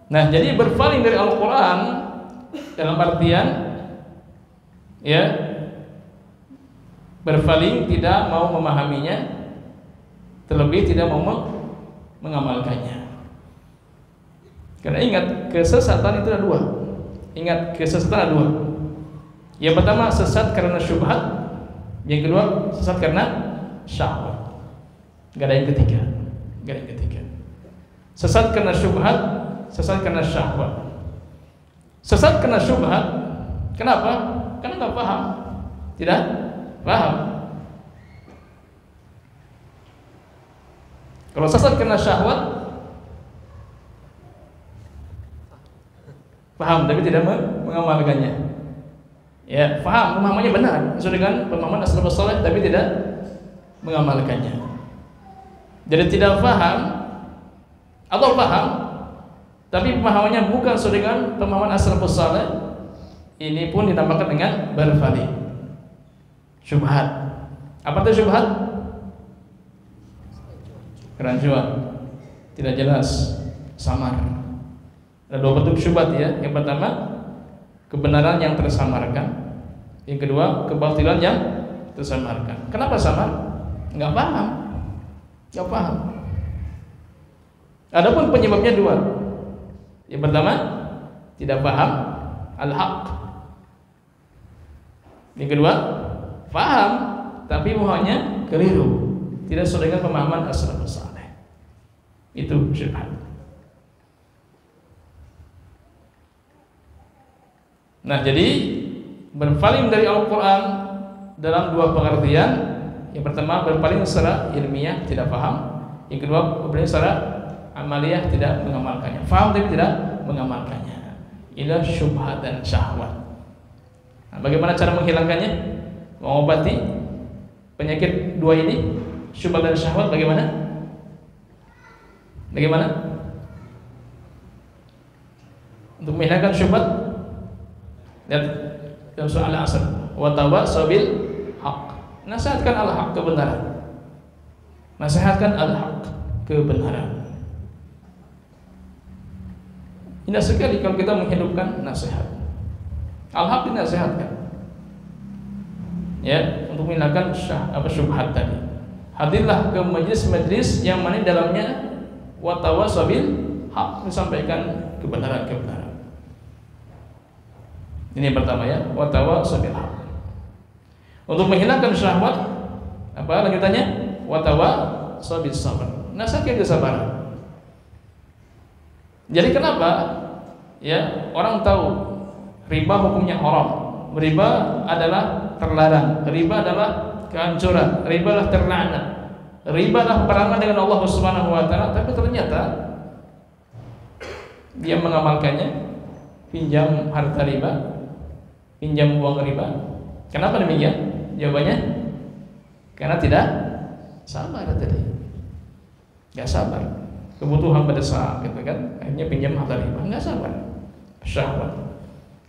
Nah, jadi berpaling dari Al-Quran dalam artian ya berpaling, tidak mau memahaminya, terlebih tidak mau mengamalkannya. Karena ingat, kesesatan itu ada dua. Ingat, kesesatan ada dua. Yang pertama sesat karena syubhat, yang kedua sesat karena syahwat. Gak ada yang ketiga. Gak ada yang ketiga. Sesat karena syubhat, sesat karena syahwat. Sesat karena syubhat, kenapa? Karena nggak paham, tidak paham. Kalau sesat karena syahwat, paham tapi tidak mengamalkannya. Ya, paham, pemahamannya benar sesuai dengan pemahaman as-salafus saleh, tapi tidak mengamalkannya. Jadi tidak paham atau paham tapi pemahamannya bukan sesuai dengan pemahaman as-salafus saleh, ini pun dinamakan dengan berpaling. Syubhat. Apa itu syubhat? Kerancuan, tidak jelas, samar. Ada dua bentuk syubhat ya. Yang pertama, kebenaran yang tersamarkan. Yang kedua, kebatilan yang tersamarkan. Kenapa samar? Enggak paham. Enggak paham. Adapun penyebabnya dua. Yang pertama, tidak paham al-haq. Yang kedua, paham tapi pemahamannya keliru, tidak sesuai dengan pemahaman as-salafus saleh. Itu syubhat. Nah, jadi berpaling dari Al-Quran dalam dua pengertian. Yang pertama, berpaling secara ilmiah, tidak paham. Yang kedua, berpaling secara amaliyah, tidak mengamalkannya. Paham tapi tidak mengamalkannya. Inilah syubhat dan syahwat. Nah, bagaimana cara menghilangkannya? Mengobati penyakit dua ini, syubhat dan syahwat, bagaimana? Bagaimana? Untuk menghilangkan syubhat, lihat dalam surah Al-Asr, wa tawassaw bil haqq. Nasihatkan al-haq, kebenaran. Nasihatkan al-haq, kebenaran. Indah sekali kalau kita menghidupkan nasihat. Al-haq dinasihatkan. Ya, untuk menghilangkan syubhat tadi. Hadirlah ke majlis-majlis yang mana dalamnya wa tawassaw bil haqq, disampaikan kebenaran-kebenaran. Ini yang pertama ya, wa tawassaw bil haqq. Untuk menghilangkan syahwat, apa lanjutannya? Wa tawassaw bis sabr. Nasihatkan kesabaran. Jadi kenapa ya orang tahu riba hukumnya haram, riba adalah terlarang, riba adalah kehancuran, riba adalah terlaknat, riba adalah perangan dengan Allah Subhanahu wa taala, tapi ternyata dia mengamalkannya, pinjam harta riba, pinjam uang riba. Kenapa demikian? Jawabannya karena tidak sabar tadi. Enggak sabar. Kebutuhan mendesak gitu kan. Akhirnya pinjam harta riba, enggak sabar. Syahwat.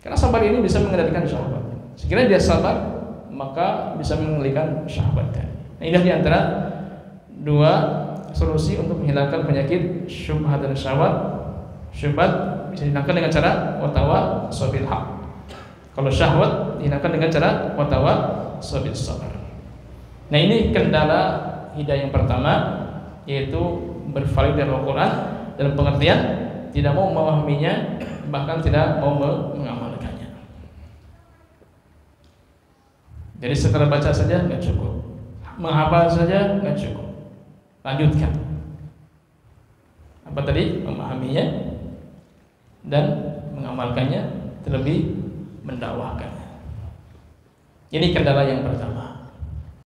Karena sabar ini bisa mengendalikan syahwat. Sekiranya dia sabar, maka bisa mengendalikan syahwat. Nah, ini di antara dua solusi untuk menghilangkan penyakit syubhat dan syahwat. Syubhat bisa dihilangkan dengan cara wa tawassaw bil haqq. Kalau syahwat dihilangkan dengan cara wa tawassaw bis sabr. Nah, ini kendala hidayah yang pertama, yaitu berpaling dari Al-Quran dalam pengertian tidak mau memahaminya, bahkan tidak mau mengamalkannya. Jadi sekedar baca saja nggak cukup, menghafal saja nggak cukup. Lanjutkan. Apa tadi? Memahaminya dan mengamalkannya, terlebih mendakwahkannya. Ini kendala yang pertama.